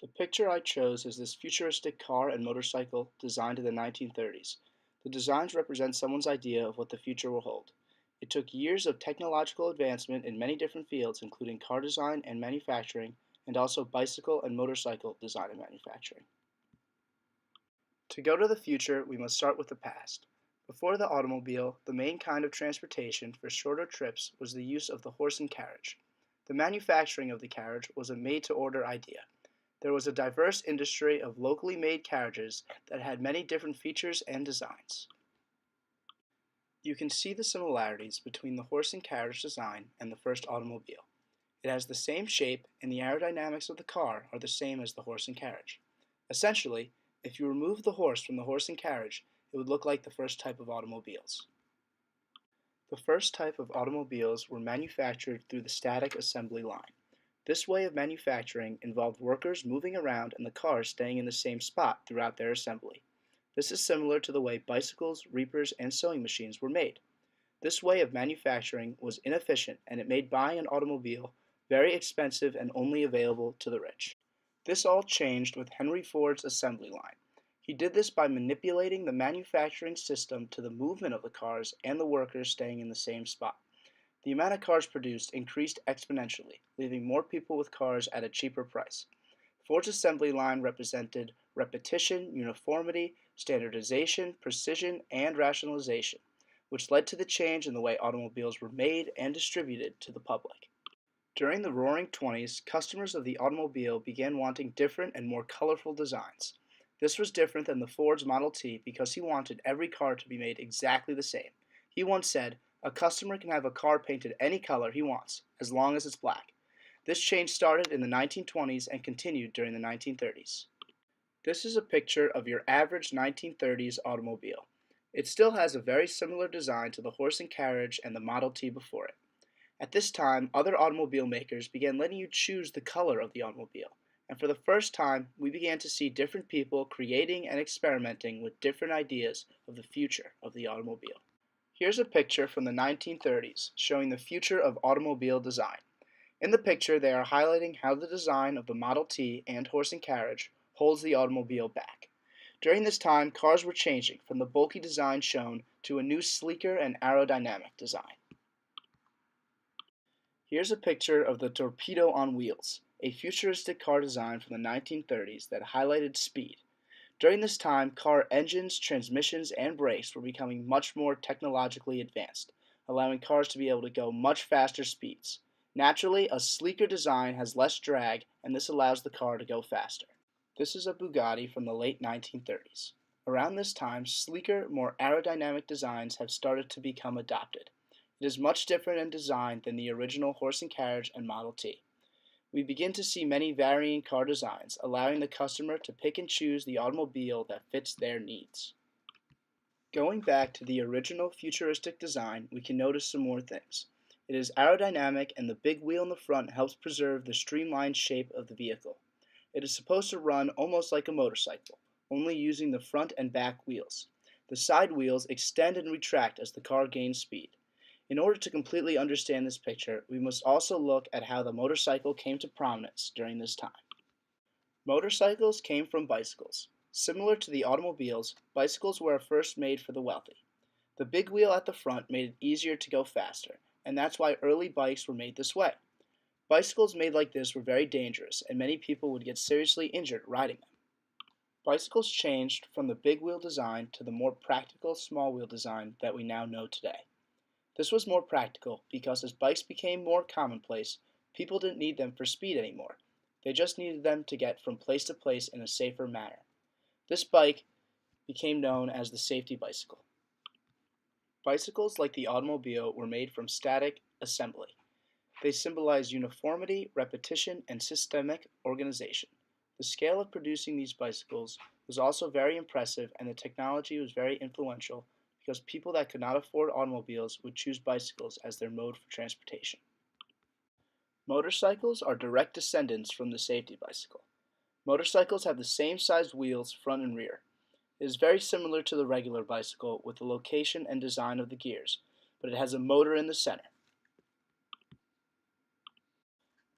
The picture I chose is this futuristic car and motorcycle designed in the 1930s. The designs represent someone's idea of what the future will hold. It took years of technological advancement in many different fields, including car design and manufacturing, and also bicycle and motorcycle design and manufacturing. To go to the future, we must start with the past. Before the automobile, the main kind of transportation for shorter trips was the use of the horse and carriage. The manufacturing of the carriage was a made-to-order idea. There was a diverse industry of locally made carriages that had many different features and designs. You can see the similarities between the horse and carriage design and the first automobile. It has the same shape, and the aerodynamics of the car are the same as the horse and carriage. Essentially, if you remove the horse from the horse and carriage, it would look like the first type of automobiles. The first type of automobiles were manufactured through the static assembly line. This way of manufacturing involved workers moving around and the cars staying in the same spot throughout their assembly. This is similar to the way bicycles, reapers, and sewing machines were made. This way of manufacturing was inefficient, and it made buying an automobile very expensive and only available to the rich. This all changed with Henry Ford's assembly line. He did this by manipulating the manufacturing system to the movement of the cars and the workers staying in the same spot. The amount of cars produced increased exponentially, leaving more people with cars at a cheaper price. Ford's assembly line represented repetition, uniformity, standardization, precision, and rationalization, which led to the change in the way automobiles were made and distributed to the public. During the Roaring Twenties, customers of the automobile began wanting different and more colorful designs. This was different than the Ford's Model T because he wanted every car to be made exactly the same. He once said, "A customer can have a car painted any color he wants, as long as it's black." This change started in the 1920s and continued during the 1930s. This is a picture of your average 1930s automobile. It still has a very similar design to the horse and carriage and the Model T before it. At this time, other automobile makers began letting you choose the color of the automobile, and for the first time, we began to see different people creating and experimenting with different ideas of the future of the automobile. Here's a picture from the 1930s showing the future of automobile design. In the picture, they are highlighting how the design of the Model T and horse and carriage holds the automobile back. During this time, cars were changing from the bulky design shown to a new sleeker and aerodynamic design. Here's a picture of the Torpedo on Wheels, a futuristic car design from the 1930s that highlighted speed. During this time, car engines, transmissions, and brakes were becoming much more technologically advanced, allowing cars to be able to go much faster speeds. Naturally, a sleeker design has less drag, and this allows the car to go faster. This is a Bugatti from the late 1930s. Around this time, sleeker, more aerodynamic designs have started to become adopted. It is much different in design than the original horse and carriage and Model T. We begin to see many varying car designs, allowing the customer to pick and choose the automobile that fits their needs. Going back to the original futuristic design, we can notice some more things. It is aerodynamic, and the big wheel in the front helps preserve the streamlined shape of the vehicle. It is supposed to run almost like a motorcycle, only using the front and back wheels. The side wheels extend and retract as the car gains speed. In order to completely understand this picture, we must also look at how the motorcycle came to prominence during this time. Motorcycles came from bicycles. Similar to the automobiles, bicycles were at first made for the wealthy. The big wheel at the front made it easier to go faster, and that's why early bikes were made this way. Bicycles made like this were very dangerous, and many people would get seriously injured riding them. Bicycles changed from the big wheel design to the more practical small wheel design that we now know today. This was more practical because as bikes became more commonplace, people didn't need them for speed anymore. They just needed them to get from place to place in a safer manner. This bike became known as the safety bicycle. Bicycles, like the automobile, were made from static assembly. They symbolize uniformity, repetition, and systemic organization. The scale of producing these bicycles was also very impressive, and the technology was very influential because people that could not afford automobiles would choose bicycles as their mode for transportation. Motorcycles are direct descendants from the safety bicycle. Motorcycles have the same sized wheels front and rear. It is very similar to the regular bicycle with the location and design of the gears, but it has a motor in the center.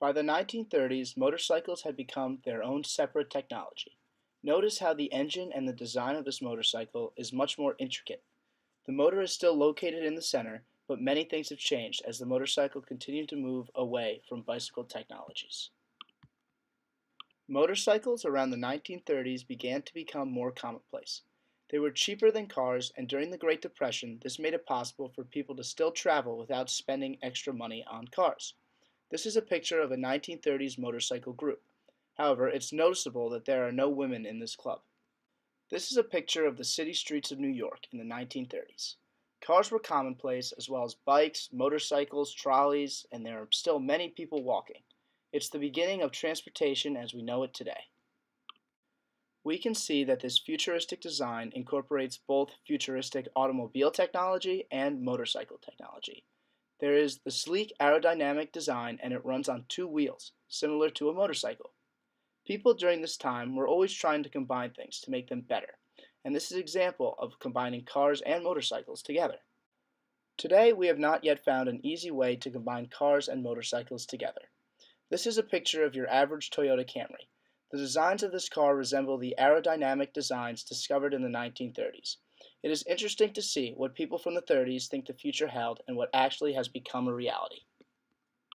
By the 1930s, motorcycles had become their own separate technology. Notice how the engine and the design of this motorcycle is much more intricate. The motor is still located in the center, but many things have changed as the motorcycle continued to move away from bicycle technologies. Motorcycles around the 1930s began to become more commonplace. They were cheaper than cars, and during the Great Depression, this made it possible for people to still travel without spending extra money on cars. This is a picture of a 1930s motorcycle group. However, it's noticeable that there are no women in this club. This is a picture of the city streets of New York in the 1930s. Cars were commonplace, as well as bikes, motorcycles, trolleys, and there are still many people walking. It's the beginning of transportation as we know it today. We can see that this futuristic design incorporates both futuristic automobile technology and motorcycle technology. There is the sleek aerodynamic design, and it runs on two wheels, similar to a motorcycle. People during this time were always trying to combine things to make them better, and this is an example of combining cars and motorcycles together. Today, we have not yet found an easy way to combine cars and motorcycles together. This is a picture of your average Toyota Camry. The designs of this car resemble the aerodynamic designs discovered in the 1930s. It is interesting to see what people from the 30s think the future held and what actually has become a reality.